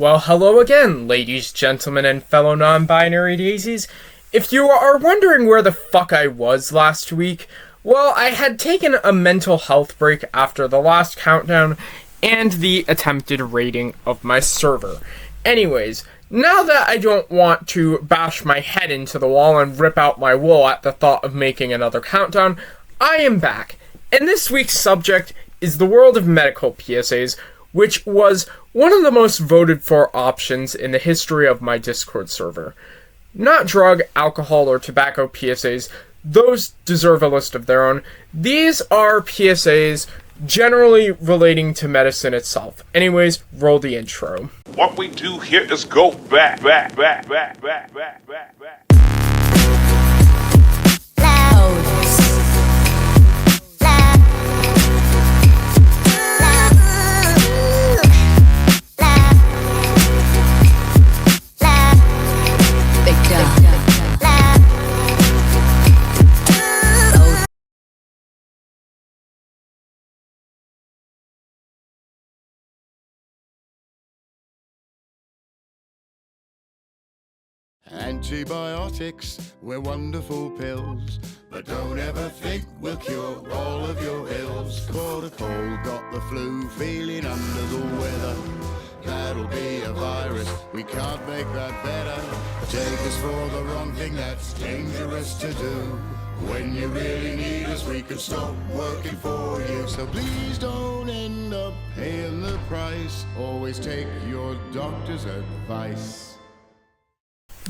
Well, hello again, ladies, gentlemen, and fellow non-binary daisies. If you are wondering where the fuck I was last week, well, I had taken a mental health break after the last countdown and the attempted raiding of my server. Anyways, now that I don't want to bash my head into the wall and rip out my wool at the thought of making another countdown, I am back. And this week's subject is the world of medical PSAs, which was one of the most voted for options in the history of my Discord server. Not drug, alcohol, or tobacco PSAs, those deserve a list of their own. These are PSAs generally relating to medicine itself. Anyways, roll the intro. What we do here is go back. Antibiotics, we're wonderful pills, but don't ever think we'll cure all of your ills. Caught a cold, got the flu, feeling under the weather. That'll be a virus, we can't make that better. Take us for the wrong thing, that's dangerous to do. When you really need us, we can stop working for you. So please don't end up paying the price. Always take your doctor's advice.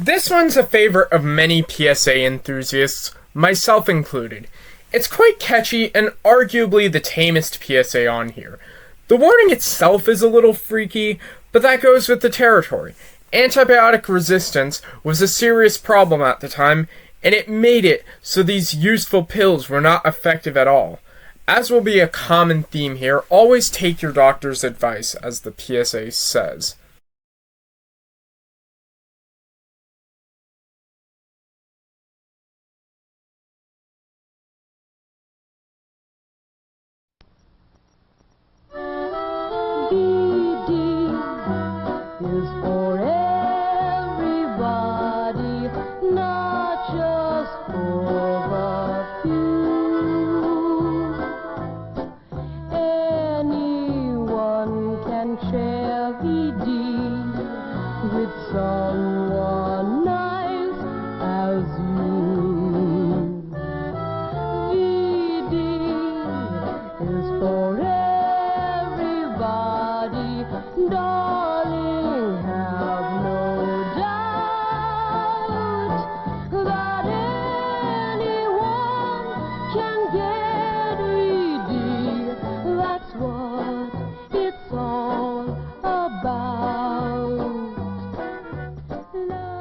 This one's a favorite of many PSA enthusiasts, myself included. It's quite catchy and arguably the tamest PSA on here. The warning itself is a little freaky, but that goes with the territory. Antibiotic resistance was a serious problem at the time, and it made it so these useful pills were not effective at all. As will be a common theme here, always take your doctor's advice, as the PSA says.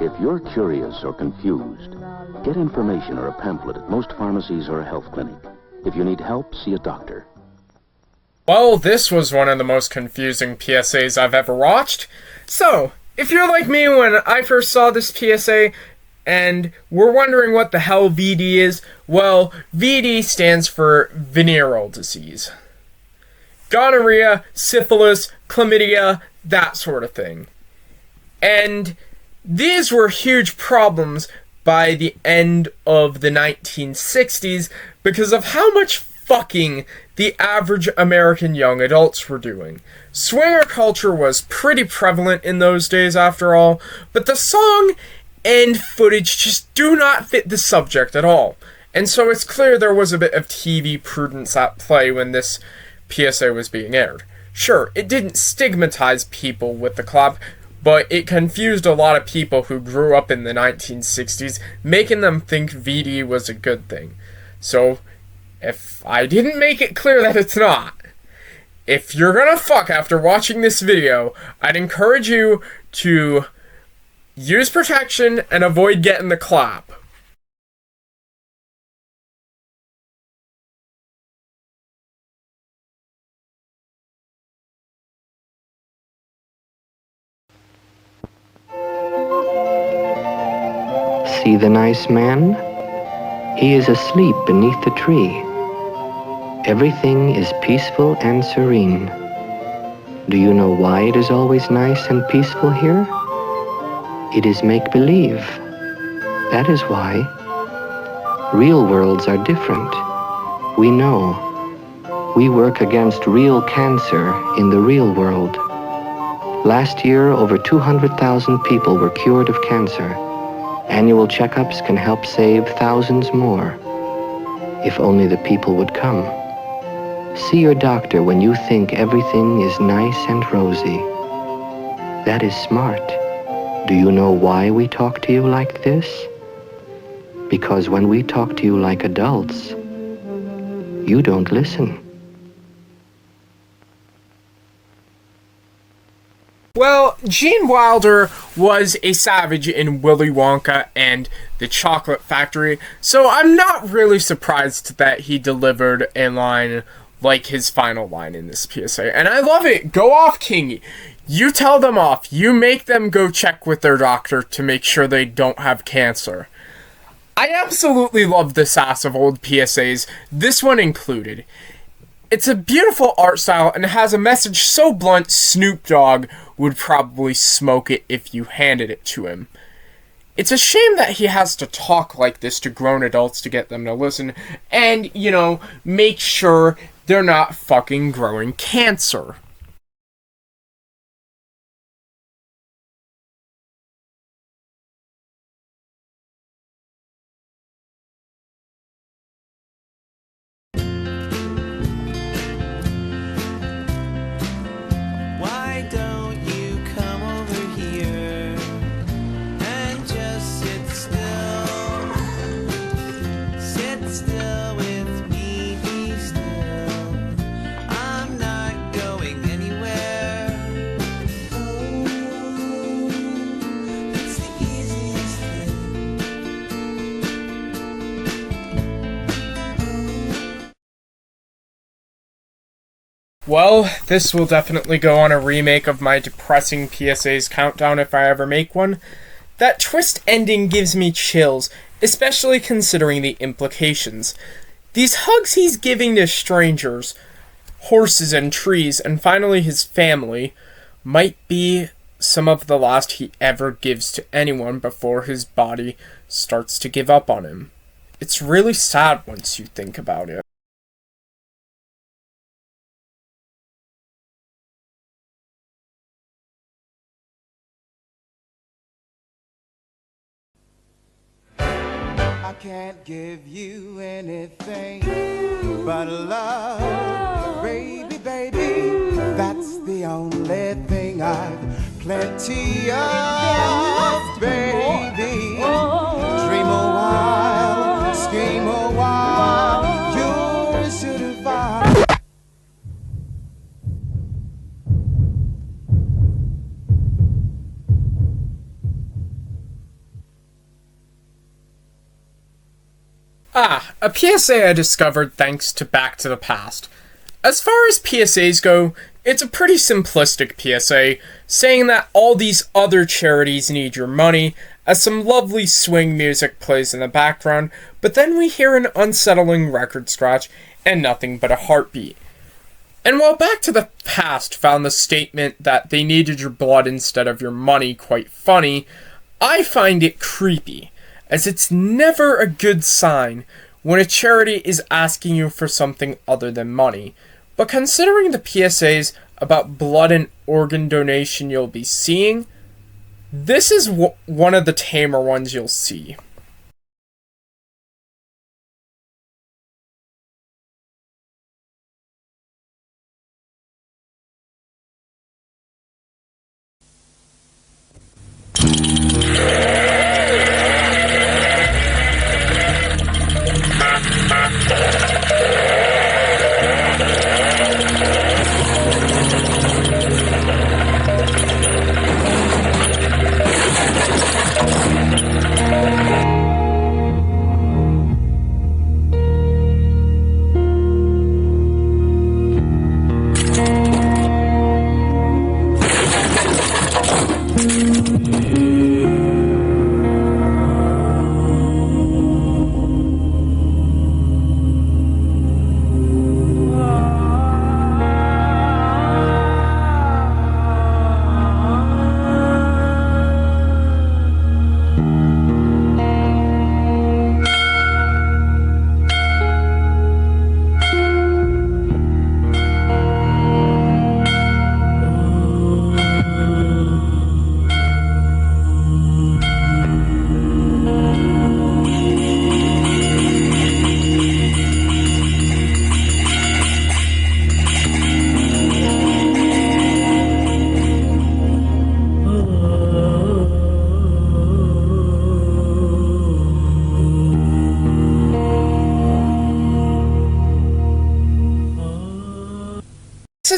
If you're curious or confused, get information or a pamphlet at most pharmacies or a health clinic. If you need help, see a doctor. Well, this was one of the most confusing PSAs I've ever watched. So, if you're like me when I first saw this PSA and were wondering what the hell VD is, well, VD stands for venereal disease. Gonorrhea, syphilis, chlamydia, that sort of thing. And these were huge problems by the end of the 1960s because of how much fucking the average American young adults were doing. Swinger culture was pretty prevalent in those days after all, but the song and footage just do not fit the subject at all. And so it's clear there was a bit of TV prudence at play when this PSA was being aired. Sure, it didn't stigmatize people with the clap, but it confused a lot of people who grew up in the 1960s, making them think VD was a good thing. So, if I didn't make it clear that it's not, if you're gonna fuck after watching this video, I'd encourage you to use protection and avoid getting the clap. See the nice man? He is asleep beneath the tree. Everything is peaceful and serene. Do you know why it is always nice and peaceful here? It is make-believe. That is why. Real worlds are different. We know. We work against real cancer in the real world. Last year, over 200,000 people were cured of cancer. Annual checkups can help save thousands more. If only the people would come. See your doctor when you think everything is nice and rosy. That is smart. Do you know why we talk to you like this? Because when we talk to you like adults, you don't listen. Well, Gene Wilder was a savage in Willy Wonka and the Chocolate Factory, so I'm not really surprised that he delivered a line like his final line in this PSA. And I love it. Go off, King. You tell them off. You make them go check with their doctor to make sure they don't have cancer. I absolutely love the sass of old PSAs, this one included. It's a beautiful art style and has a message so blunt Snoop Dogg would probably smoke it if you handed it to him. It's a shame that he has to talk like this to grown adults to get them to listen and, make sure they're not fucking growing cancer. Why don't you come over here and just sit still? Sit still with me, be still. I'm not going anywhere. Oh, it's the easiest thing. Well, this will definitely go on a remake of my depressing PSAs countdown if I ever make one. That twist ending gives me chills, especially considering the implications. These hugs he's giving to strangers, horses and trees, and finally his family, might be some of the last he ever gives to anyone before his body starts to give up on him. It's really sad once you think about it. I can't give you anything but love, baby, baby. That's the only thing I've plenty of, baby. Dream a while, scream a while, you're certified. A PSA I discovered thanks to Back to the Past. As far as PSAs go, it's a pretty simplistic PSA, saying that all these other charities need your money, as some lovely swing music plays in the background, but then we hear an unsettling record scratch and nothing but a heartbeat. And while Back to the Past found the statement that they needed your blood instead of your money quite funny, I find it creepy, as it's never a good sign when a charity is asking you for something other than money. But considering the PSAs about blood and organ donation you'll be seeing, this is one of the tamer ones you'll see.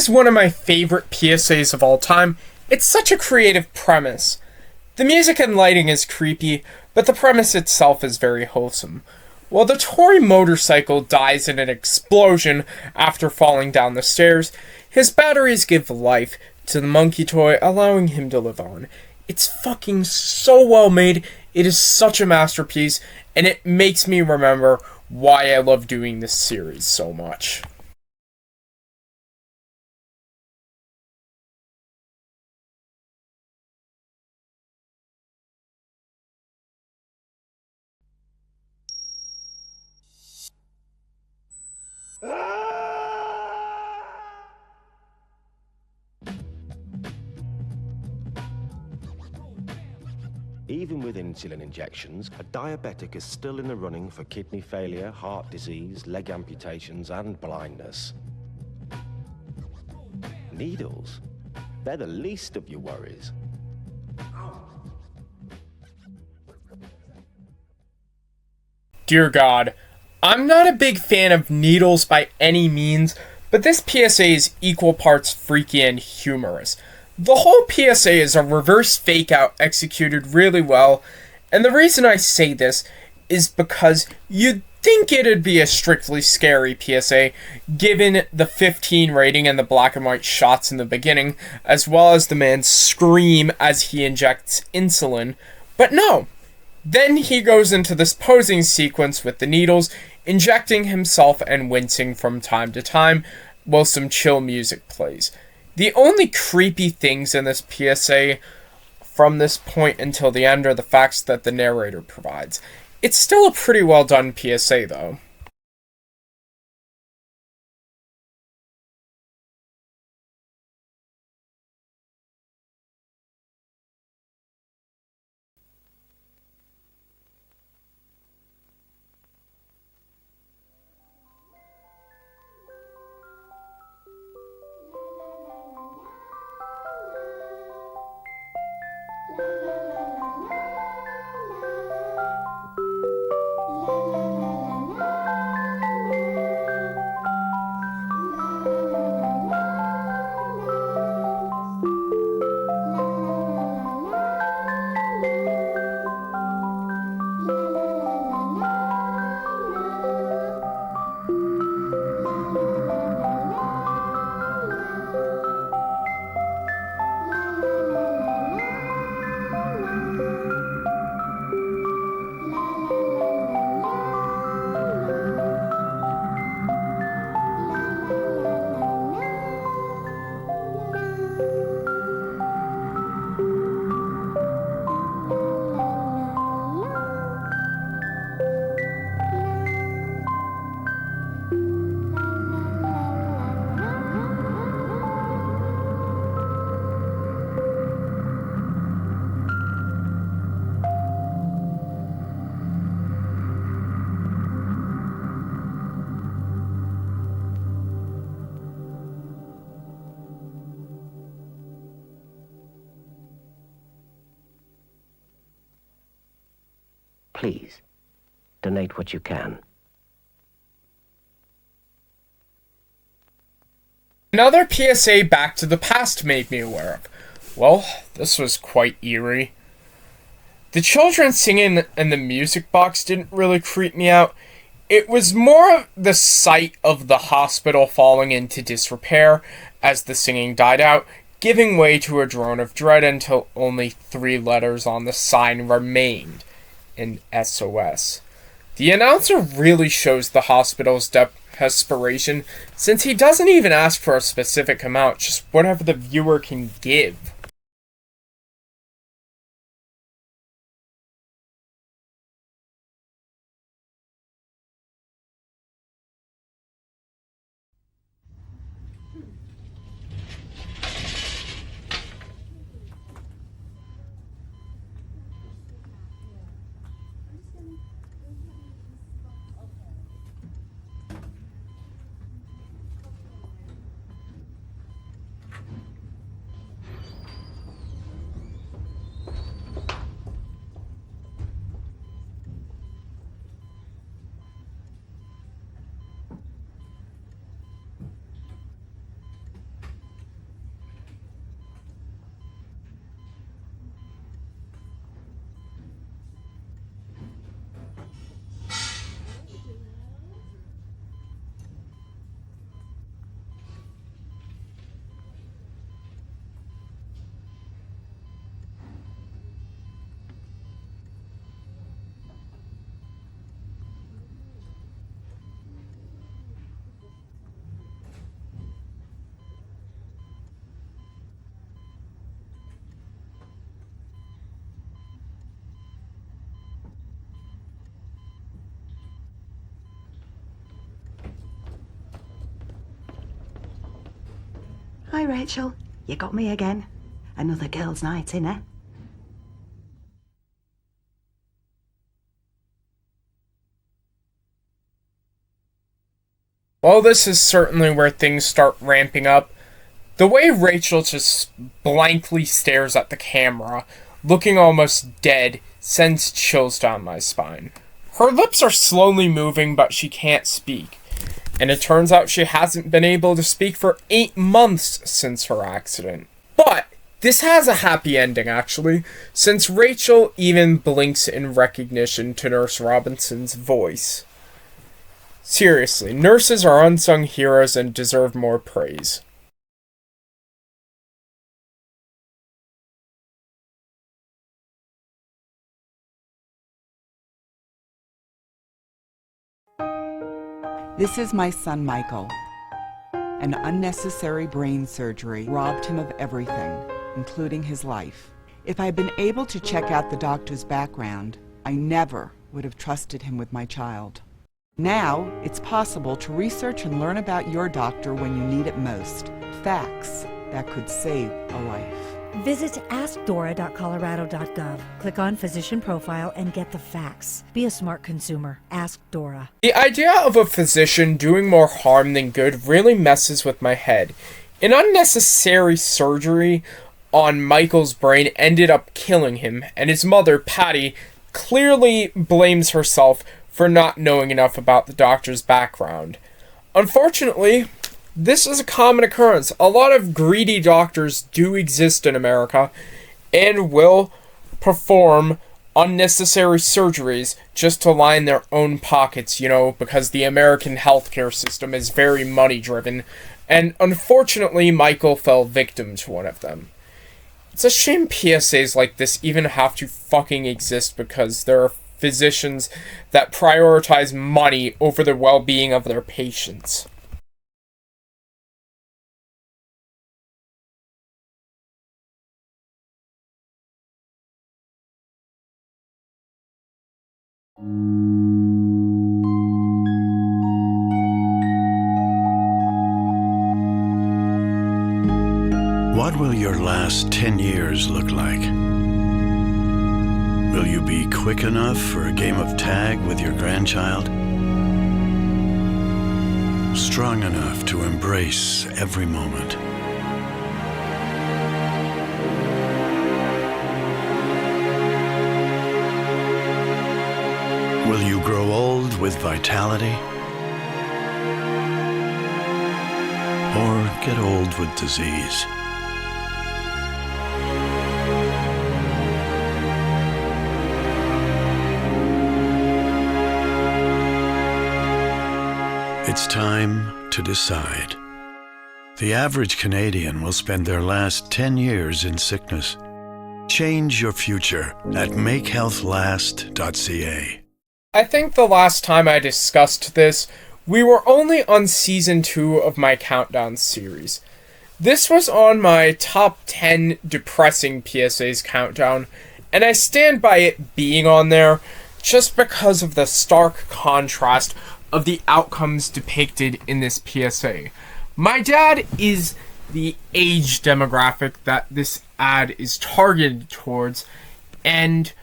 is one of my favorite PSAs of all time. It's such a creative premise. The music and lighting is creepy, but the premise itself is very wholesome. While the toy motorcycle dies in an explosion after falling down the stairs, his batteries give life to the monkey toy, allowing him to live on. It's fucking so well made, it is such a masterpiece, and it makes me remember why I love doing this series so much. Even with insulin injections, a diabetic is still in the running for kidney failure, heart disease, leg amputations, and blindness. Needles? They're the least of your worries. Dear God, I'm not a big fan of needles by any means, but this PSA is equal parts freaky and humorous. The whole PSA is a reverse fake out executed really well, and the reason I say this is because you'd think it'd be a strictly scary PSA, given the 15 rating and the black and white shots in the beginning, as well as the man's scream as he injects insulin, but no. Then he goes into this posing sequence with the needles, injecting himself and wincing from time to time, while some chill music plays. The only creepy things in this PSA from this point until the end are the facts that the narrator provides. It's still a pretty well done PSA though. Please, donate what you can. Another PSA Back to the Past made me aware of. Well, this was quite eerie. The children singing in the music box didn't really creep me out. It was more of the sight of the hospital falling into disrepair as the singing died out, giving way to a drone of dread until only 3 letters on the sign remained in SOS. The announcer really shows the hospital's desperation, since he doesn't even ask for a specific amount, just whatever the viewer can give. Hi, Rachel. You got me again. Another girls' night in, eh? Well, this is certainly where things start ramping up. The way Rachel just blankly stares at the camera, looking almost dead, sends chills down my spine. Her lips are slowly moving, but she can't speak. And it turns out she hasn't been able to speak for 8 months since her accident. But this has a happy ending, actually, since Rachel even blinks in recognition to Nurse Robinson's voice. Seriously, nurses are unsung heroes and deserve more praise. This is my son, Michael. An unnecessary brain surgery robbed him of everything, including his life. If I had been able to check out the doctor's background, I never would have trusted him with my child. Now, it's possible to research and learn about your doctor when you need it most. Facts that could save a life. Visit AskDora.colorado.gov. Click on Physician Profile and get the facts. Be a smart consumer. Ask Dora. The idea of a physician doing more harm than good really messes with my head. An unnecessary surgery on Michael's brain ended up killing him, and his mother, Patty, clearly blames herself for not knowing enough about the doctor's background. Unfortunately, this is a common occurrence. A lot of greedy doctors do exist in America and will perform unnecessary surgeries just to line their own pockets, because the American healthcare system is very money-driven, and unfortunately, Michael fell victim to one of them. It's a shame PSAs like this even have to fucking exist because there are physicians that prioritize money over the well-being of their patients. What will your last 10 years look like? Will you be quick enough for a game of tag with your grandchild? Strong enough to embrace every moment? Will you grow old with vitality? Or get old with disease? It's time to decide. The average Canadian will spend their last 10 years in sickness. Change your future at makehealthlast.ca. I think the last time I discussed this, we were only on season 2 of my countdown series. This was on my top 10 depressing PSAs countdown, and I stand by it being on there just because of the stark contrast of the outcomes depicted in this PSA. My dad is the age demographic that this ad is targeted towards, and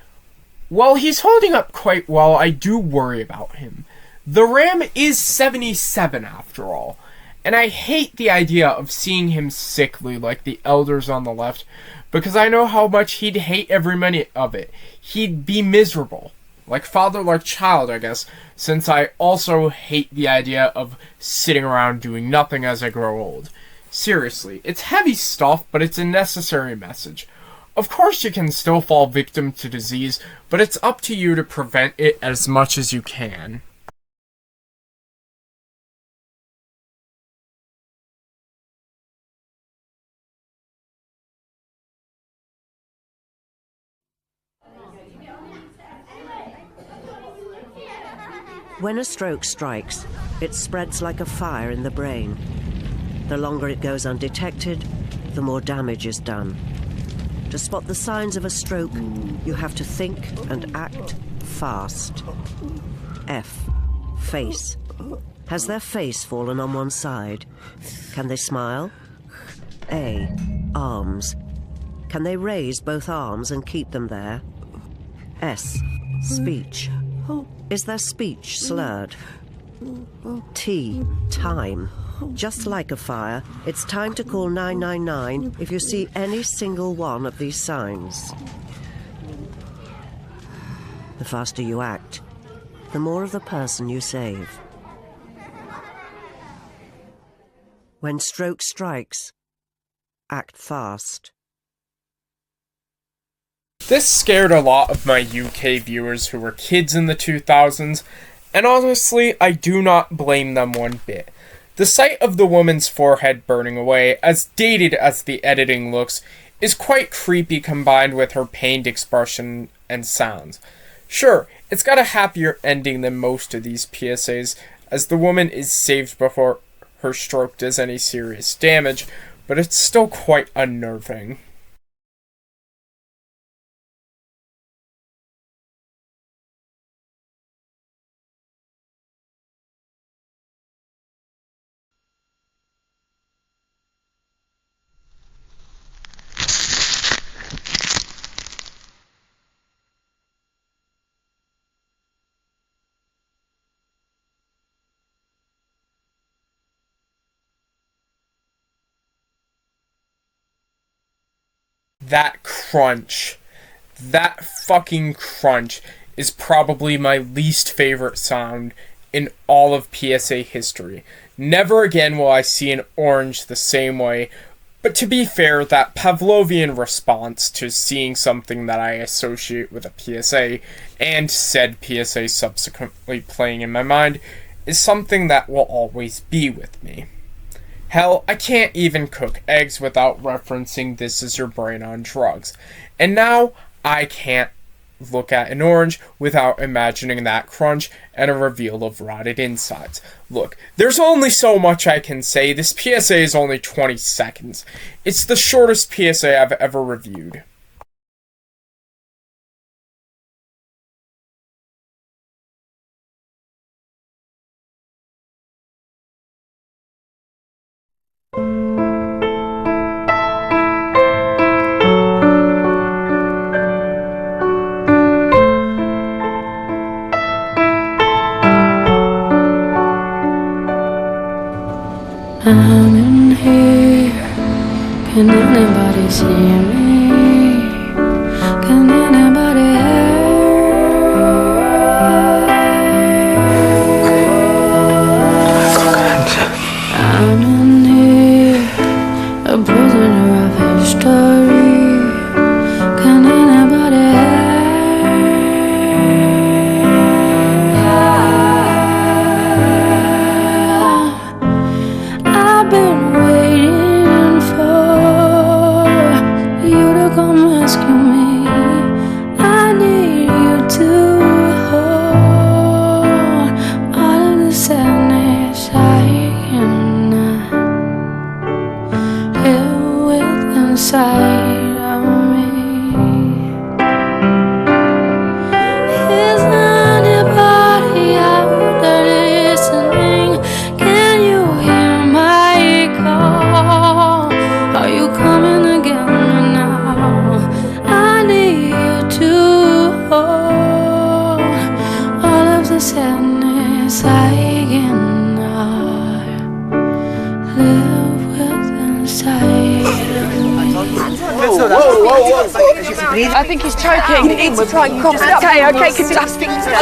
while he's holding up quite well, I do worry about him. The RAM is 77 after all, and I hate the idea of seeing him sickly like the elders on the left, because I know how much he'd hate every minute of it. He'd be miserable. Like father, like child, I guess, since I also hate the idea of sitting around doing nothing as I grow old. Seriously, it's heavy stuff, but it's a necessary message. Of course you can still fall victim to disease, but it's up to you to prevent it as much as you can. When a stroke strikes, it spreads like a fire in the brain. The longer it goes undetected, the more damage is done. To spot the signs of a stroke, you have to think and act fast. F. Face. Has their face fallen on one side? Can they smile? A. Arms. Can they raise both arms and keep them there? S. Speech. Is their speech slurred? T. Time. Just like a fire, it's time to call 999 if you see any single one of these signs. The faster you act, the more of the person you save. When stroke strikes, act fast. This scared a lot of my UK viewers who were kids in the 2000s, and honestly, I do not blame them one bit. The sight of the woman's forehead burning away, as dated as the editing looks, is quite creepy combined with her pained expression and sounds. Sure, it's got a happier ending than most of these PSAs, as the woman is saved before her stroke does any serious damage, but it's still quite unnerving. That crunch, that fucking crunch is probably my least favorite sound in all of PSA history. Never again will I see an orange the same way, but to be fair, that Pavlovian response to seeing something that I associate with a PSA, and said PSA subsequently playing in my mind, is something that will always be with me. Hell, I can't even cook eggs without referencing This Is Your Brain on Drugs. And now, I can't look at an orange without imagining that crunch and a reveal of rotted insides. Look, there's only so much I can say. This PSA is only 20 seconds. It's the shortest PSA I've ever reviewed. I'm in here. Can anybody see me? Can anybody hear? I'm in here, a prisoner of history. Can anybody hear? I've been waiting for you to come rescue me. I need you to hold all of the sadness I cannot live with inside of me. Is anybody out there listening? Can you hear my call? Are you coming again now? I need you to hold all of the sadness I cannot live with inside of me. I think he's choking. He needs to try and cough it up. Okay, can you speak to him?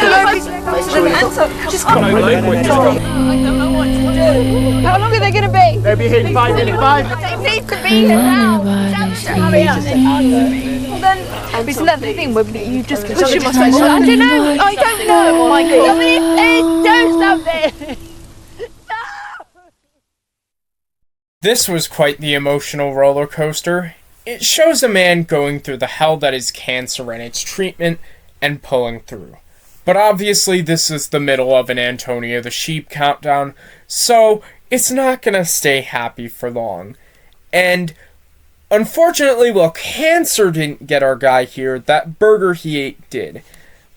Just come on. I don't know what to do. How long are they going to be? They'll be here in 5 minutes. They need to be here now. Hurry up. Well then, it's another thing where you just push him off. I don't know. I don't know. Oh my God. Somebody please do something. This was quite the emotional roller coaster. It shows a man going through the hell that is cancer and its treatment, and pulling through. But obviously this is the middle of an Antonio the Sheep countdown, so it's not gonna stay happy for long. And unfortunately, while cancer didn't get our guy here, that burger he ate did.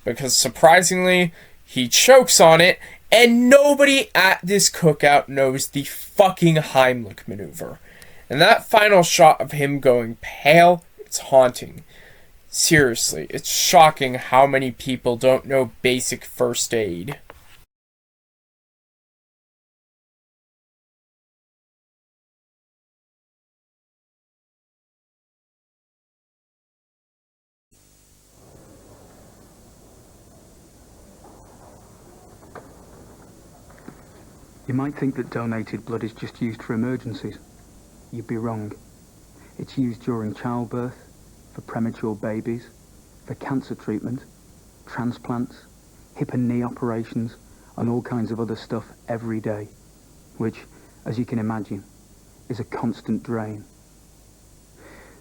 Because surprisingly, he chokes on it, and nobody at this cookout knows the fucking Heimlich maneuver. And that final shot of him going pale, it's haunting. Seriously, it's shocking how many people don't know basic first aid. You might think that donated blood is just used for emergencies. You'd be wrong. It's used during childbirth, for premature babies, for cancer treatment, transplants, hip and knee operations, and all kinds of other stuff every day, which, as you can imagine, is a constant drain.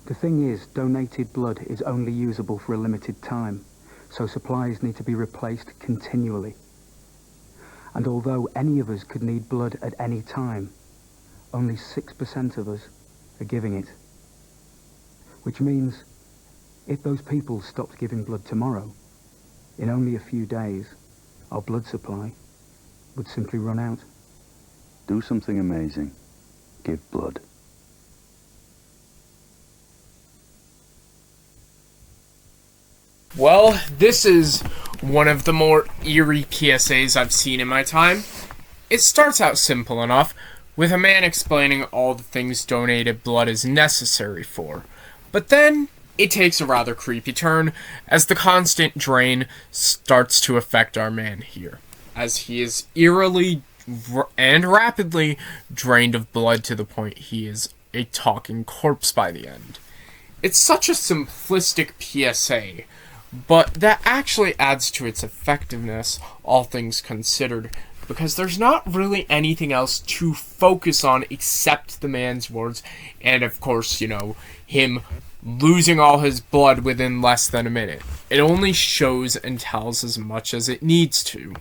The thing is, donated blood is only usable for a limited time, so supplies need to be replaced continually. And although any of us could need blood at any time, only 6% of us are giving it. Which means, if those people stopped giving blood tomorrow, in only a few days, our blood supply would simply run out. Do something amazing. Give blood. Well, this is one of the more eerie PSAs I've seen in my time. It starts out simple enough, with a man explaining all the things donated blood is necessary for. But then, it takes a rather creepy turn, as the constant drain starts to affect our man here, as he is eerily and rapidly drained of blood to the point he is a talking corpse by the end. It's such a simplistic PSA, but that actually adds to its effectiveness, all things considered, because there's not really anything else to focus on except the man's words, and of course, him losing all his blood within less than a minute. It only shows and tells as much as it needs to.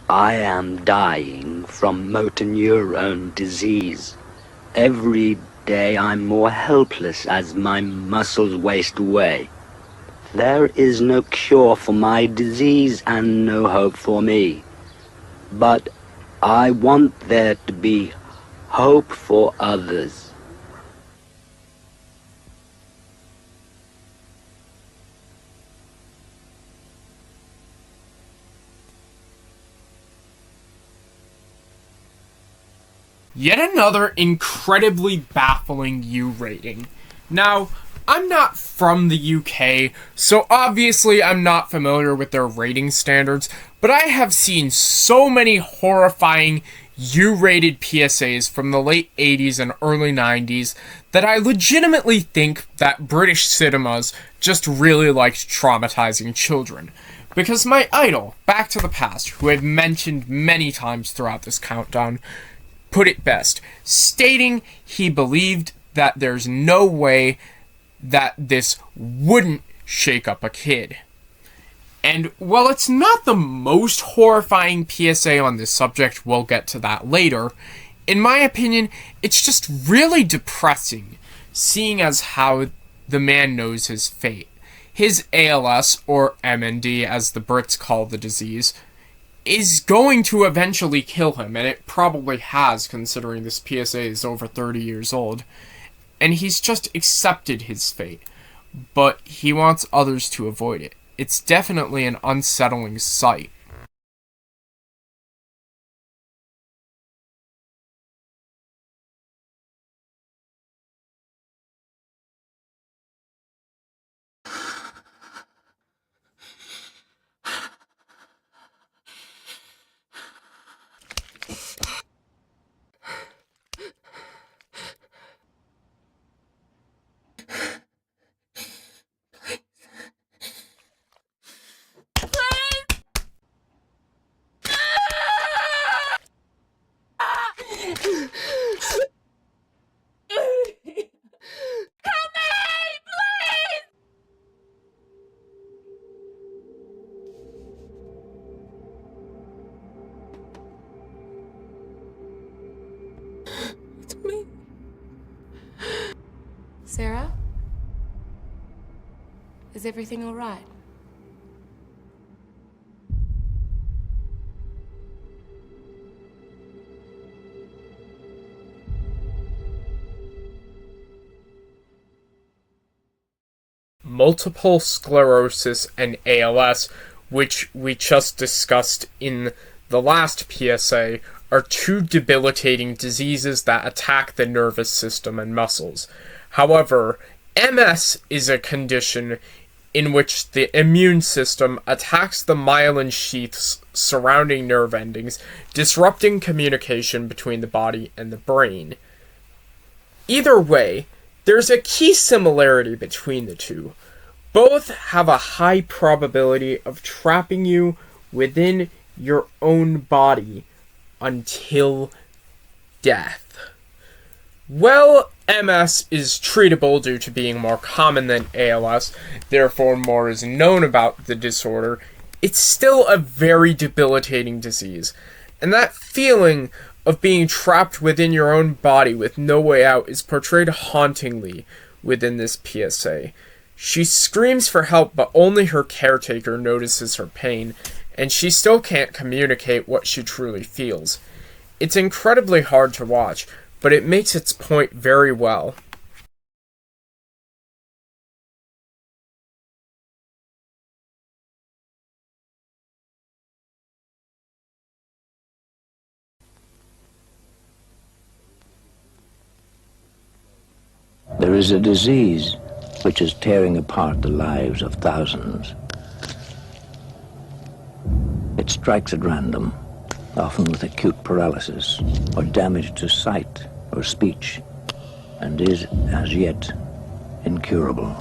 I am dying from motor neurone disease. Every day I'm more helpless as my muscles waste away. There is no cure for my disease and no hope for me. But I want there to be hope for others. Yet another incredibly baffling U rating. Now, I'm not from the UK, so obviously I'm not familiar with their rating standards, but I have seen so many horrifying U-rated PSAs from the late 80s and early 90s that I legitimately think that British cinemas just really liked traumatizing children. Because my idol, Back to the Past, who I've mentioned many times throughout this countdown, put it best, stating he believed that there's no way that this wouldn't shake up a kid. And while it's not the most horrifying PSA on this subject, we'll get to that later, in my opinion, it's just really depressing, seeing as how the man knows his fate. His ALS, or MND as the Brits call the disease, is going to eventually kill him, and it probably has, considering this PSA is over 30 years old. And he's just accepted his fate, but he wants others to avoid it. It's definitely an unsettling sight. It's me. Sarah? Is everything all right? Multiple sclerosis and ALS, which we just discussed in the last PSA, are two debilitating diseases that attack the nervous system and muscles. However, MS is a condition in which the immune system attacks the myelin sheaths surrounding nerve endings, disrupting communication between the body and the brain. Either way, there's a key similarity between the two. Both have a high probability of trapping you within your own body until death. Well, MS is treatable due to being more common than ALS, therefore more is known about the disorder. It's still a very debilitating disease, and that feeling of being trapped within your own body with no way out is portrayed hauntingly within this PSA. She screams for help, but only her caretaker notices her pain, and she still can't communicate what she truly feels. It's incredibly hard to watch, but it makes its point very well. There is a disease which is tearing apart the lives of thousands. It strikes at random, often with acute paralysis or damage to sight or speech, and is, as yet, incurable.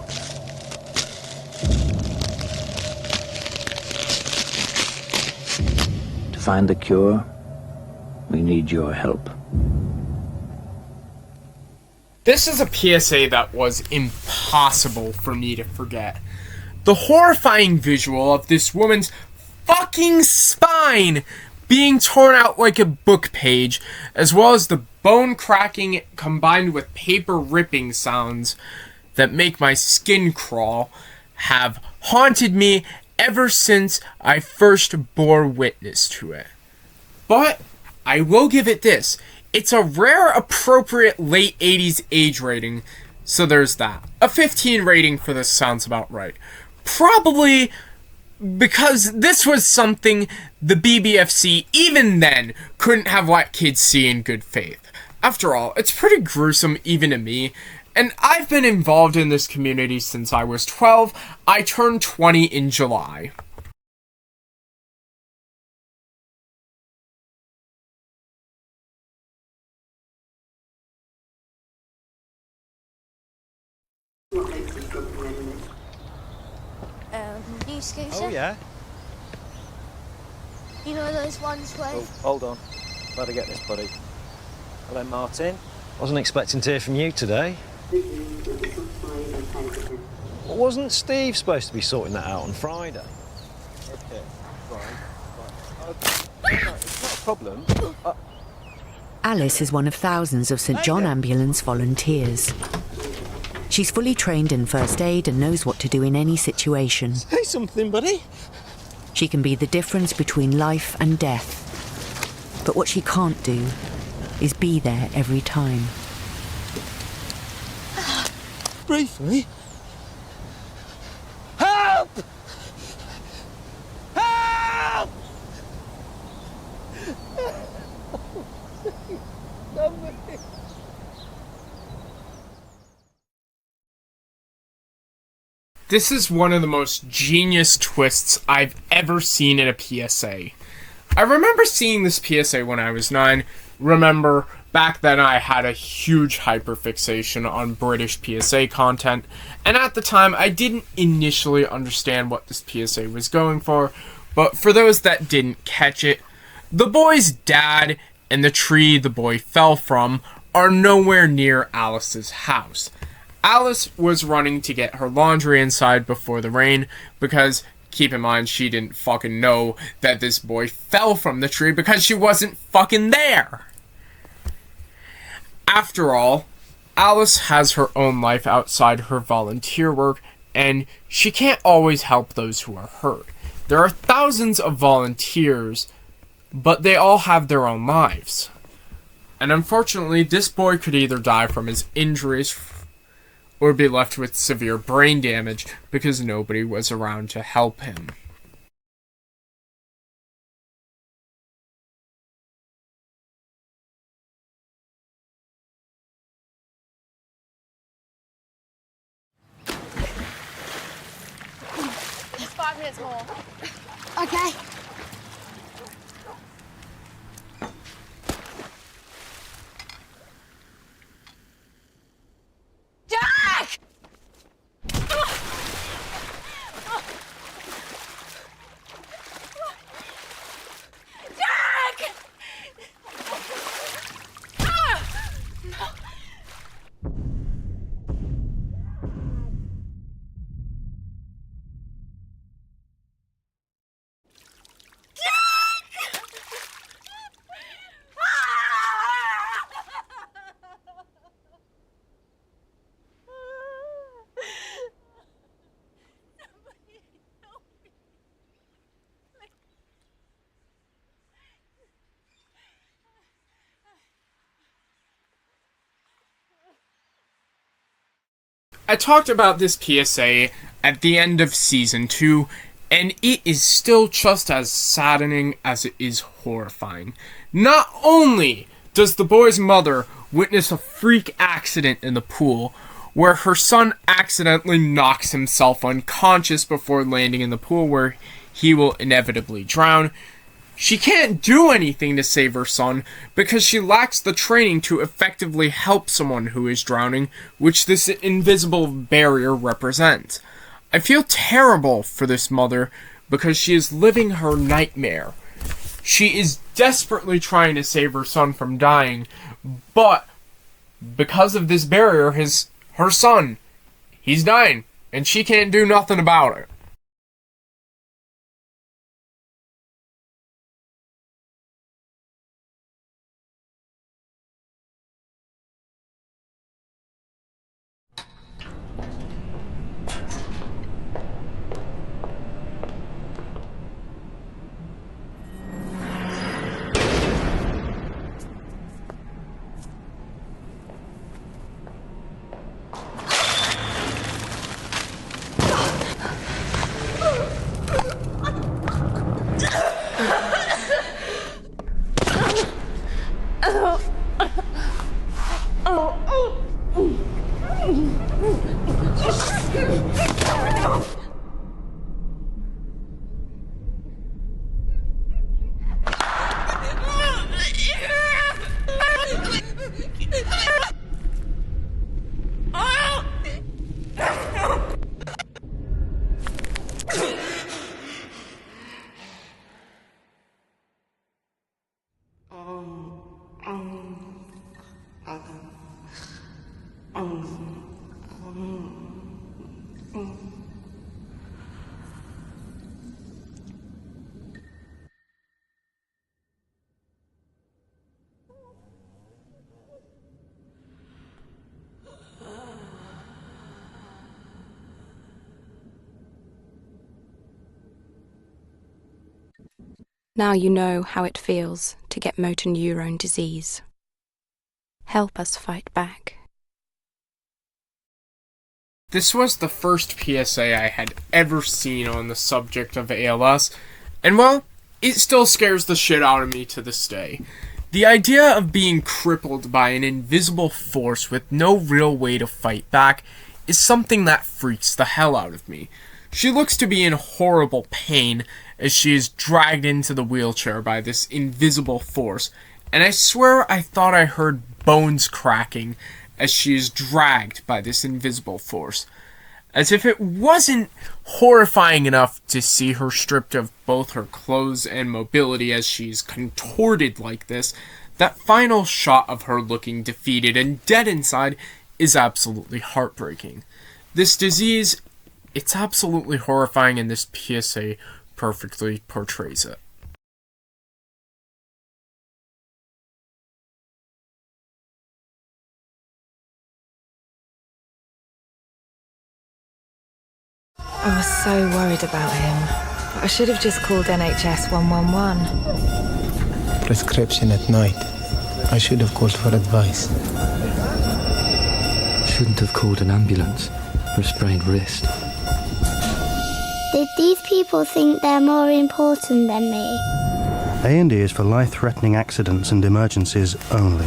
To find the cure, we need your help. This is a PSA that was impossible for me to forget. The horrifying visual of this woman's fucking spine being torn out like a book page, as well as the bone cracking combined with paper ripping sounds that make my skin crawl, have haunted me ever since I first bore witness to it. But I will give it this. It's a rare, appropriate late 80s age rating, so there's that. A 15 rating for this sounds about right. Probably because this was something the BBFC, even then, couldn't have let kids see in good faith. After all, it's pretty gruesome even to me, and I've been involved in this community since I was 12. I turned 20 in July. New scooter? Oh, yeah? You know those ones where... Oh, hold on. Better get this, buddy. Hello, Martin. Wasn't expecting to hear from you today. Well, wasn't Steve supposed to be sorting that out on Friday? Okay, right. Okay. No, it's not a problem. Alice is one of thousands of St John Ambulance volunteers. She's fully trained in first aid and knows what to do in any situation. Say something, buddy. She can be the difference between life and death. But what she can't do is be there every time. Briefly. Help! Help! This is one of the most genius twists I've ever seen in a PSA. I remember seeing this PSA when I was 9. Remember, back then I had a huge hyperfixation on British PSA content, and at the time I didn't initially understand what this PSA was going for, but for those that didn't catch it, the boy's dad and the tree the boy fell from are nowhere near Alice's house. Alice was running to get her laundry inside before the rain because, keep in mind, she didn't fucking know that this boy fell from the tree because she wasn't fucking there. After all, Alice has her own life outside her volunteer work, and she can't always help those who are hurt. There are thousands of volunteers, but they all have their own lives. And unfortunately, this boy could either die from his injuries or be left with severe brain damage because nobody was around to help him. Just 5 minutes more. Okay. Jack! Jack! I talked about this PSA at the end of Season 2, and it is still just as saddening as it is horrifying. Not only does the boy's mother witness a freak accident in the pool, where her son accidentally knocks himself unconscious before landing in the pool where he will inevitably drown, she can't do anything to save her son because she lacks the training to effectively help someone who is drowning, which this invisible barrier represents. I feel terrible for this mother because she is living her nightmare. She is desperately trying to save her son from dying, but because of this barrier, her son, he's dying, and she can't do nothing about it. Now you know how it feels to get motor neurone disease. Help us fight back. This was the first PSA I had ever seen on the subject of ALS, and well, it still scares the shit out of me to this day. The idea of being crippled by an invisible force with no real way to fight back is something that freaks the hell out of me. She looks to be in horrible pain as she is dragged into the wheelchair by this invisible force, and I swear I thought I heard bones cracking as she is dragged by this invisible force. As if it wasn't horrifying enough to see her stripped of both her clothes and mobility as she's contorted like this, that final shot of her looking defeated and dead inside is absolutely heartbreaking. This disease, it's absolutely horrifying, and this PSA perfectly portrays it. I was so worried about him. I should have just called NHS 111. Prescription at night. I should have called for advice. Shouldn't have called an ambulance for a sprained wrist. Did these people think they're more important than me? A&E is for life-threatening accidents and emergencies only.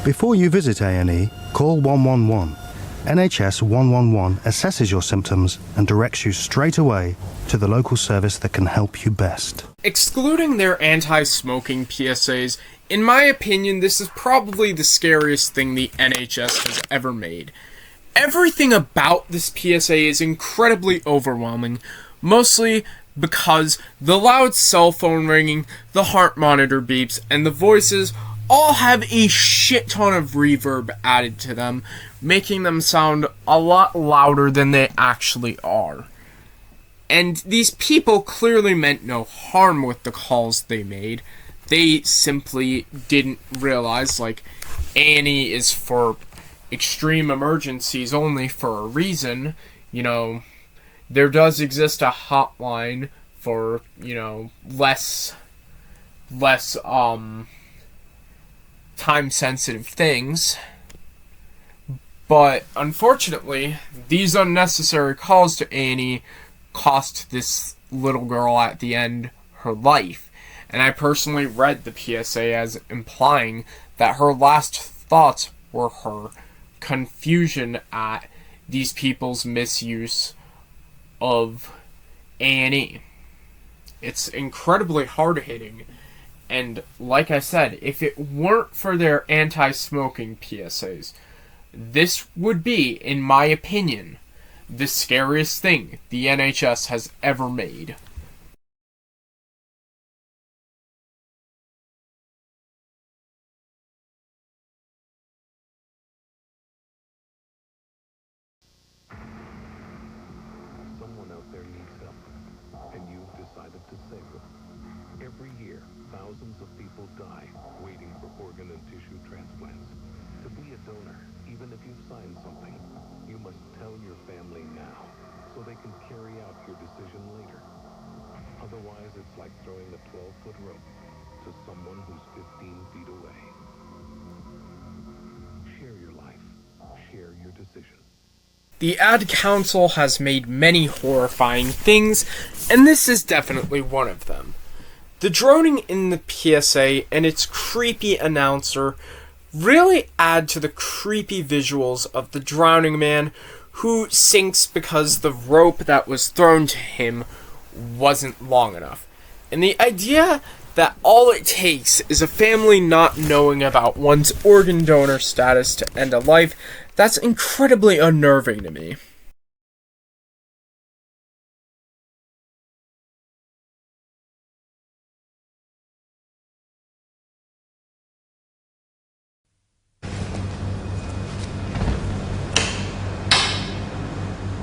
Before you visit A&E, call 111. NHS 111 assesses your symptoms and directs you straight away to the local service that can help you best. Excluding their anti-smoking PSAs, in my opinion, this is probably the scariest thing the NHS has ever made. Everything about this PSA is incredibly overwhelming, mostly because the loud cell phone ringing, the heart monitor beeps, and the voices all have a shit ton of reverb added to them, making them sound a lot louder than they actually are. And these people clearly meant no harm with the calls they made. They simply didn't realize, like, A&E is for extreme emergencies only for a reason. You know, there does exist a hotline for, you know, less time-sensitive things. But unfortunately, these unnecessary calls to A&E cost this little girl at the end her life. And I personally read the PSA as implying that her last thoughts were her confusion at these people's misuse of A&E. It's incredibly hard-hitting. And like I said, if it weren't for their anti-smoking PSAs, this would be, in my opinion, the scariest thing the NHS has ever made. Someone out there needs help, and you've decided to save them. Every year, thousands of people die waiting for organ and tissue transplants. To be a donor, even if you've signed something, you must tell your family now, so they can carry out your decision later. Otherwise, it's like throwing a 12-foot rope to someone who's 15 feet away. Share your life. Share your decision. The Ad Council has made many horrifying things, and this is definitely one of them. The droning in the PSA and its creepy announcer really add to the creepy visuals of the drowning man who sinks because the rope that was thrown to him wasn't long enough. And the idea that all it takes is a family not knowing about one's organ donor status to end a life, that's incredibly unnerving to me.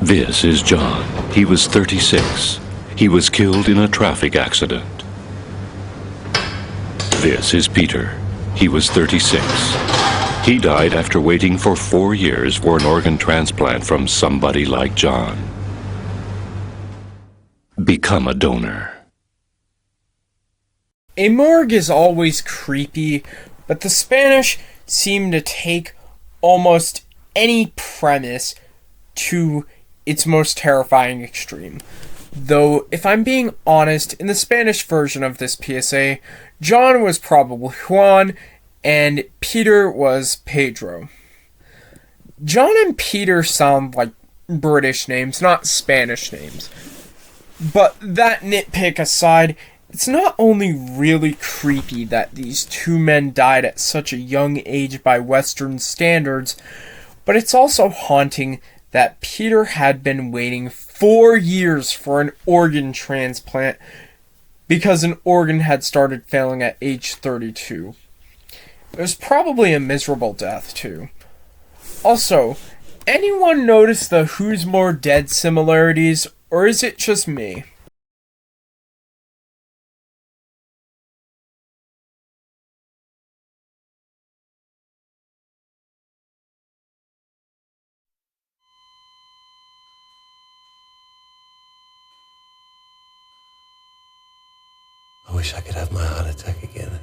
This is John. He was 36. He was killed in a traffic accident. This is Peter. He was 36. He died after waiting for 4 years for an organ transplant from somebody like John. Become a donor. A morgue is always creepy, but the Spanish seem to take almost any premise to its most terrifying extreme. Though, if I'm being honest, in the Spanish version of this PSA, John was probably Juan, and Peter was Pedro. John and Peter sound like British names, not Spanish names. But that nitpick aside, it's not only really creepy that these two men died at such a young age by Western standards, but it's also haunting that Peter had been waiting 4 years for an organ transplant because an organ had started failing at age 32. It was probably a miserable death, too. Also, anyone notice the Who's More Dead similarities, or is it just me? wish I could have my heart attack again.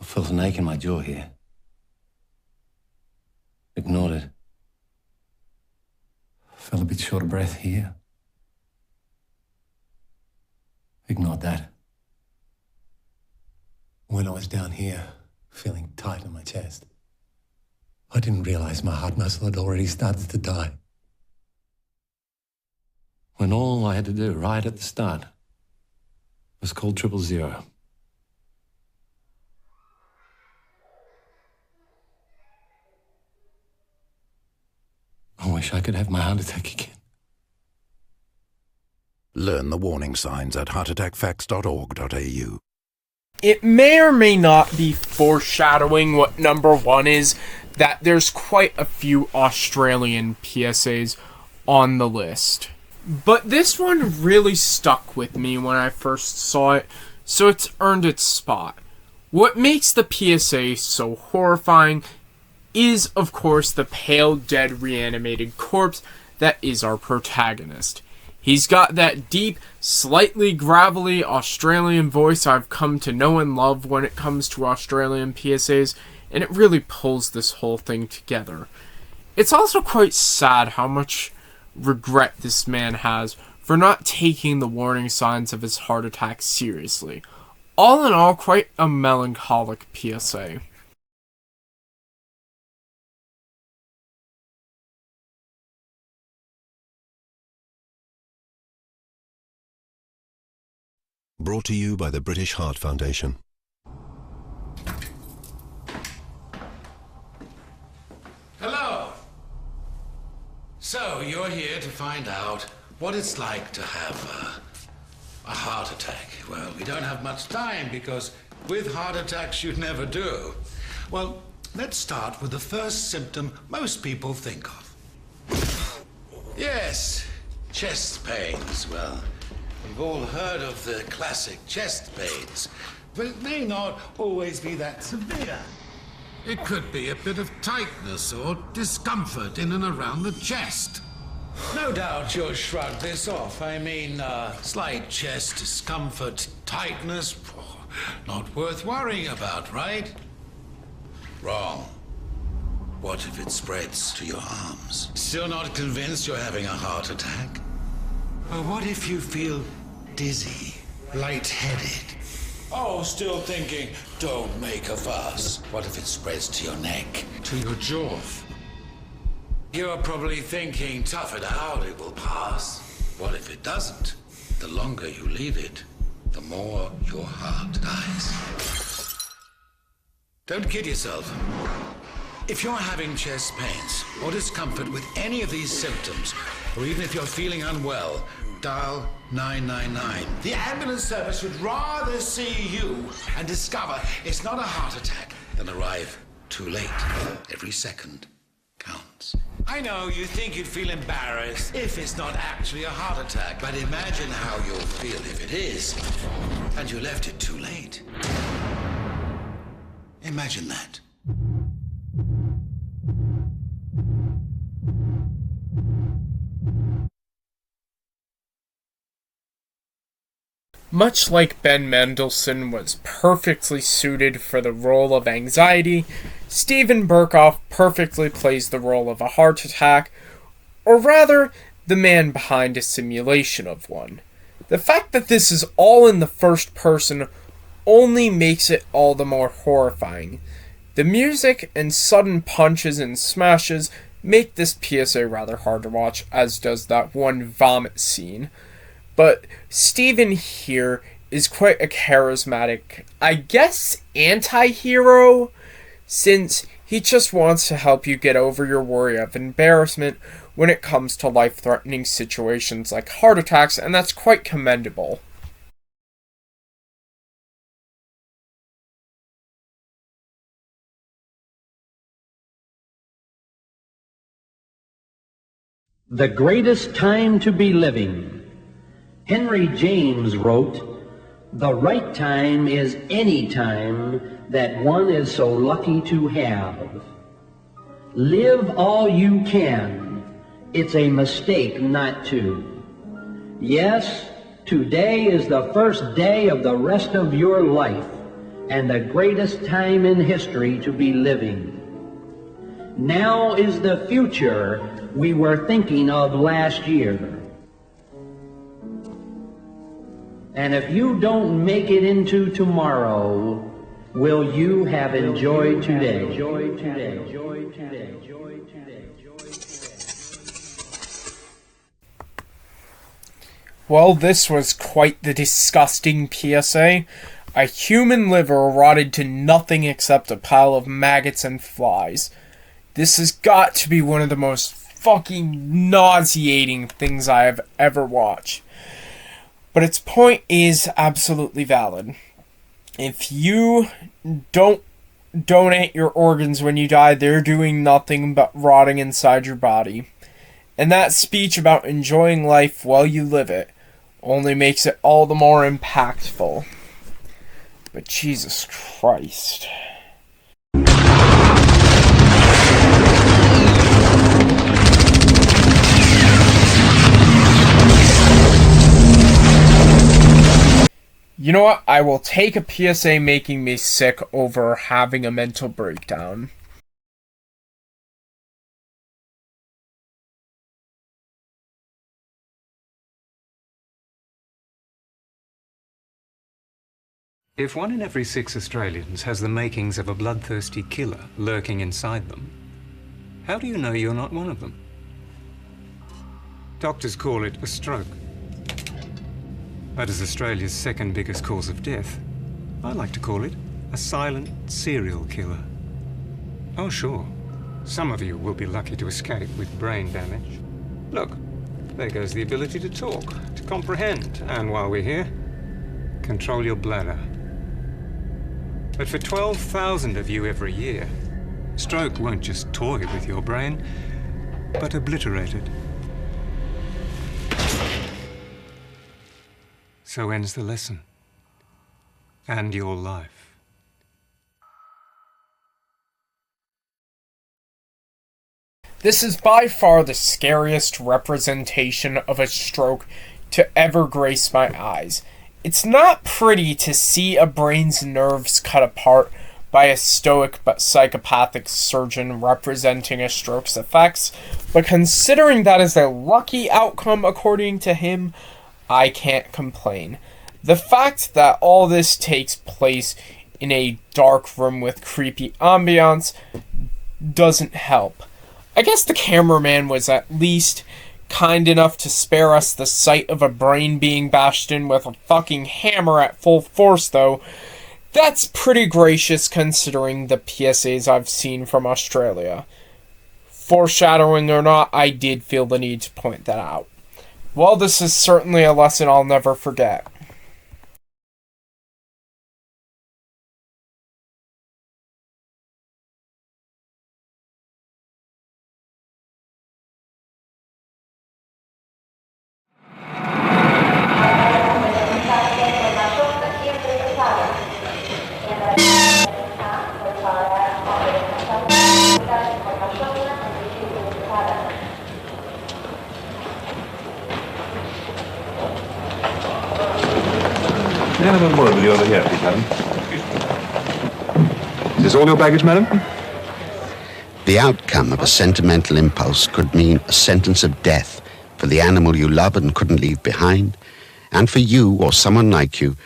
I felt an ache in my jaw here. Ignored it. Felt a bit short of breath here. Ignored that. When I was down here, feeling tight in my chest, I didn't realize my heart muscle had already started to die. When all I had to do right at the start was call 000. I wish I could have my heart attack again. Learn the warning signs at heartattackfacts.org.au. It may or may not be foreshadowing what number 1 is, that there's quite a few Australian PSAs on the list. But this one really stuck with me when I first saw it, so it's earned its spot. What makes the PSA so horrifying is, of course, the pale, dead, reanimated corpse that is our protagonist. He's got that deep, slightly gravelly Australian voice I've come to know and love when it comes to Australian PSAs, and it really pulls this whole thing together. It's also quite sad how much regret this man has for not taking the warning signs of his heart attack seriously. All in all, quite a melancholic PSA. Brought to you by the British Heart Foundation. Hello! So, you're here to find out what it's like to have a heart attack. Well, we don't have much time because with heart attacks you never do. Well, let's start with the first symptom most people think of. Yes, chest pains. Well, we've all heard of the classic chest pains, but it may not always be that severe. It could be a bit of tightness or discomfort in and around the chest. No doubt you'll shrug this off. I mean, slight chest discomfort, tightness, not worth worrying about, right? Wrong. What if it spreads to your arms? Still not convinced you're having a heart attack? Or what if you feel dizzy, lightheaded? Oh, still thinking, don't make a fuss. What if it spreads to your neck, to your jaw? You're probably thinking, tough it out, it will pass. What if it doesn't? The longer you leave it, the more your heart dies. Don't kid yourself. If you're having chest pains or discomfort with any of these symptoms, or even if you're feeling unwell, dial 999. The ambulance service would rather see you and discover it's not a heart attack than arrive too late. Every second counts. I know you think you'd feel embarrassed if it's not actually a heart attack, but imagine how you'll feel if it is, and you left it too late. Imagine that. Much like Ben Mendelsohn was perfectly suited for the role of anxiety, Steven Berkoff perfectly plays the role of a heart attack, or rather, the man behind a simulation of one. The fact that this is all in the first person only makes it all the more horrifying. The music and sudden punches and smashes make this PSA rather hard to watch, as does that one vomit scene. But Steven here is quite a charismatic, I guess, anti-hero, since he just wants to help you get over your worry of embarrassment when it comes to life-threatening situations like heart attacks, and that's quite commendable. The greatest time to be living. Henry James wrote, "The right time is any time that one is so lucky to have. Live all you can, It's a mistake not to. Yes, today is the first day of the rest of your life and the greatest time in history to be living. Now is the future we were thinking of last year. And if you don't make it into tomorrow, will you have enjoyed today? Well, this was quite the disgusting PSA. A human liver rotted to nothing except a pile of maggots and flies. This has got to be one of the most fucking nauseating things I have ever watched. But its point is absolutely valid. If you don't donate your organs when you die, they're doing nothing but rotting inside your body. And that speech about enjoying life while you live it only makes it all the more impactful. But Jesus Christ. You know what? I will take a PSA making me sick over having a mental breakdown. If 1 in every 6 Australians has the makings of a bloodthirsty killer lurking inside them, how do you know you're not one of them? Doctors call it a stroke. But as Australia's second biggest cause of death, I like to call it a silent serial killer. Oh sure, some of you will be lucky to escape with brain damage. Look, there goes the ability to talk, to comprehend, and while we're here, control your bladder. But for 12,000 of you every year, stroke won't just toy with your brain, but obliterate it. So ends the lesson. And your life. This is by far the scariest representation of a stroke to ever grace my eyes. It's not pretty to see a brain's nerves cut apart by a stoic but psychopathic surgeon representing a stroke's effects, but considering that is a lucky outcome according to him, I can't complain. The fact that all this takes place in a dark room with creepy ambiance doesn't help. I guess the cameraman was at least kind enough to spare us the sight of a brain being bashed in with a fucking hammer at full force, though. That's pretty gracious considering the PSAs I've seen from Australia. Foreshadowing or not, I did feel the need to point that out. Well, this is certainly a lesson I'll never forget. Gentlemen, will you over here, please, madam? Is this all your baggage, madam? The outcome of a sentimental impulse could mean a sentence of death for the animal you love and couldn't leave behind, and for you or someone like you,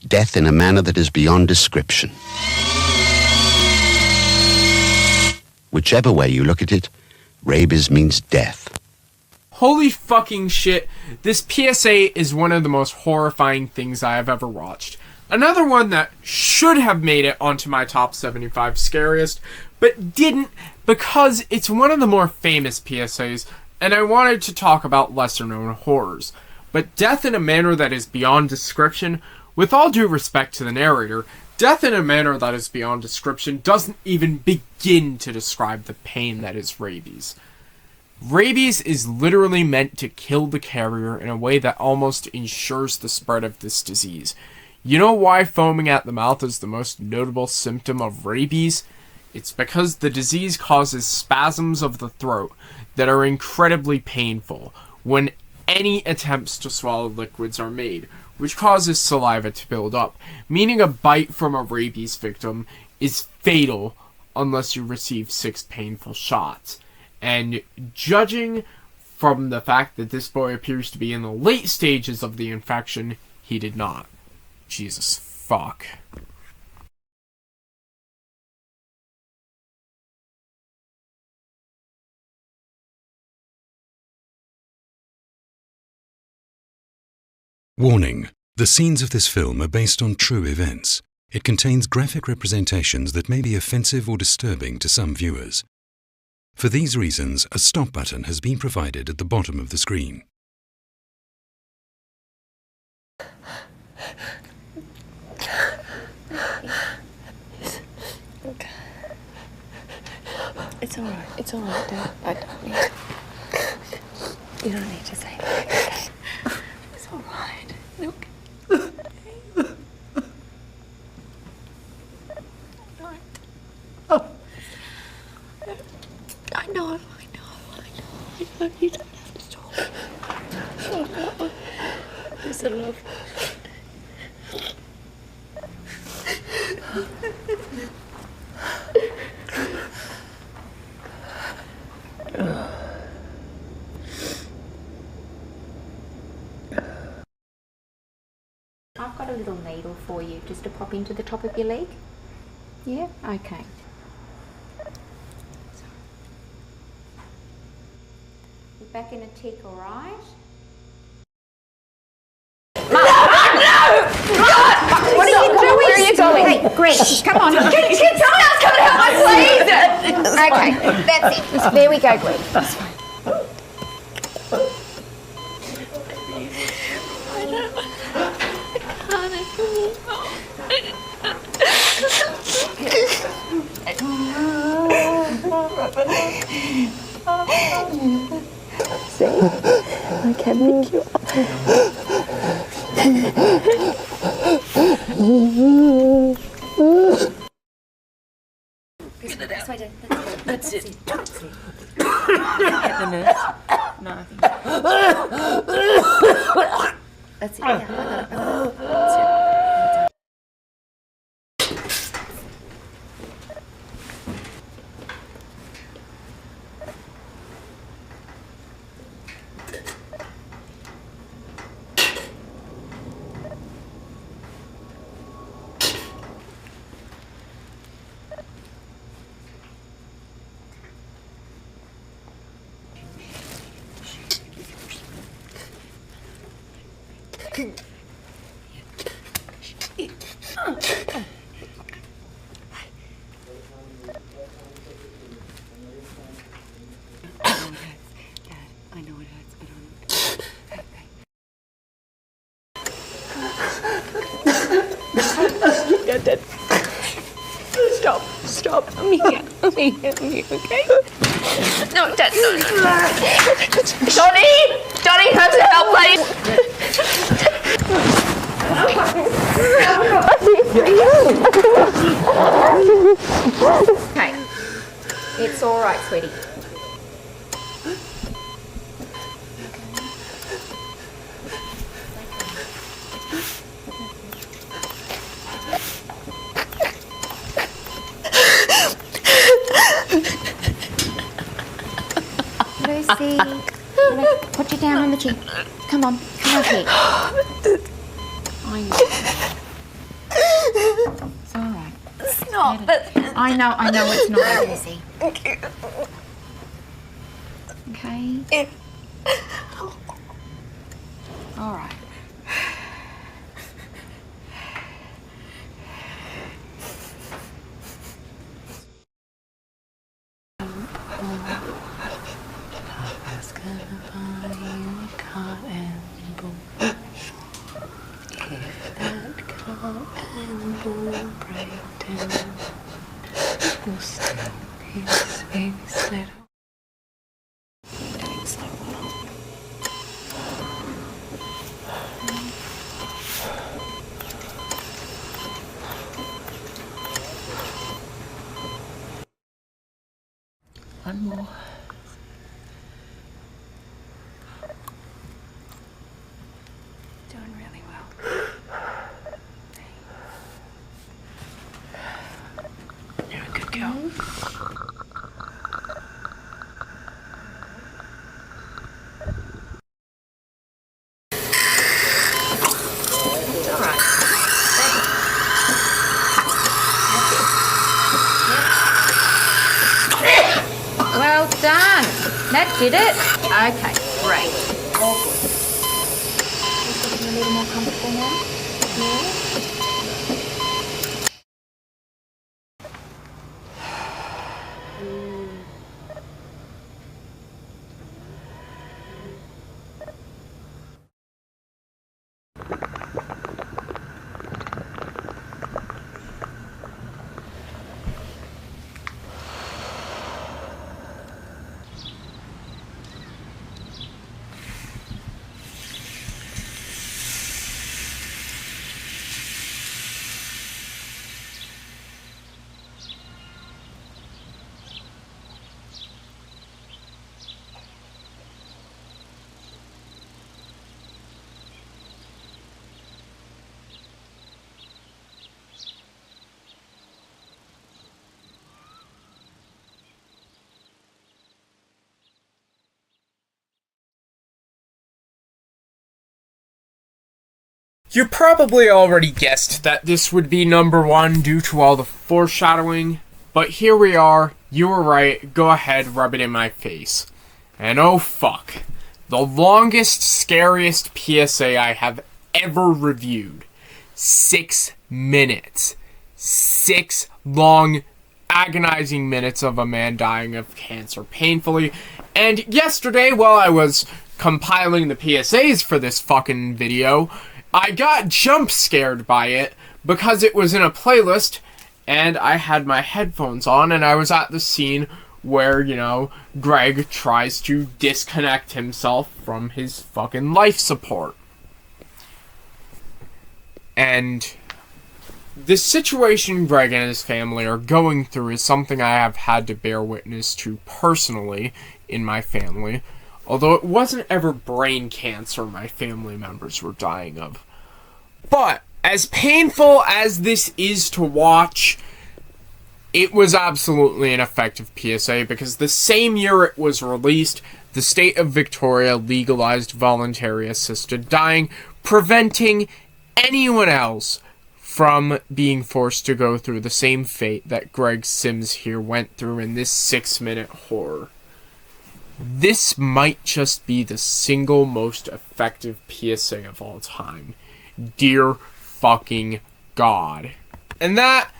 death in a manner that is beyond description. Whichever way you look at it, rabies means death. Holy fucking shit, this PSA is one of the most horrifying things I have ever watched. Another one that should have made it onto my top 75 scariest, but didn't because it's one of the more famous PSAs, and I wanted to talk about lesser known horrors. But death in a manner that is beyond description, with all due respect to the narrator, death in a manner that is beyond description doesn't even begin to describe the pain that is rabies. Rabies is literally meant to kill the carrier in a way that almost ensures the spread of this disease. You know why foaming at the mouth is the most notable symptom of rabies? It's because the disease causes spasms of the throat. that are incredibly painful when any attempts to swallow liquids are made, which causes saliva to build up, meaning a bite from a rabies victim is fatal unless you receive 6 painful shots. And judging from the fact that this boy appears to be in the late stages of the infection, he did not. Jesus fuck. Warning. The scenes of this film are based on true events. It contains graphic representations that may be offensive or disturbing to some viewers. For these reasons, a stop button has been provided at the bottom of the screen. It's alright. It's alright, Dad. I don't need to. You don't need to say anything, okay? It's alright. Look. I know. You don't have to talk. It's a love. I've got a little needle for you just to pop into the top of your leg. Yeah? Okay. You're back in a tick, alright? No! What are you doing? Where are you going? Hey, Greg, come on. Can someone else come and help my please? Okay, that's it. There we go, Greg. That's fine. See? I can pick you up. That's it. Get the nurse. No, I think. That's it. Yeah, I got it. That's it. I know it hurts, but I'm okay. Dad. Stop. I'm here, okay? No, Dad, no. Johnny, come to help, please. Okay. It's alright, sweetie. Lucy, I'm gonna put you down on the chair. Come on here. I know. It's alright. It's not, but... I know it's not, Lucy. Okay? Alright. One more. Did it? Okay, great. A little more comfortable now? You probably already guessed that this would be number 1 due to all the foreshadowing, but here we are. You were right. Go ahead, rub it in my face. And oh fuck. The longest, scariest PSA I have ever reviewed. 6 minutes. 6 long, agonizing minutes of a man dying of cancer painfully. And yesterday, while I was compiling the PSAs for this fucking video, I got jump scared by it because it was in a playlist and I had my headphones on and I was at the scene where, you know, Greg tries to disconnect himself from his fucking life support. And the situation Greg and his family are going through is something I have had to bear witness to personally in my family. Although it wasn't ever brain cancer my family members were dying of. But, as painful as this is to watch, it was absolutely an effective PSA because the same year it was released, the state of Victoria legalized voluntary assisted dying, preventing anyone else from being forced to go through the same fate that Greg Sims here went through in this 6-minute horror. This might just be the single most effective PSA of all time. Dear fucking God. And that,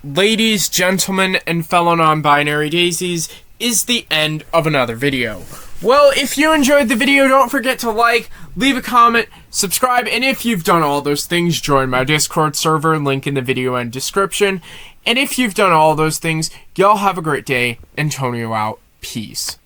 ladies, gentlemen, and fellow non-binary daisies, is the end of another video. Well, if you enjoyed the video, don't forget to like, leave a comment, subscribe, and if you've done all those things, join my Discord server, link in the video and description. And if you've done all those things, y'all have a great day. Antonio out. Peace.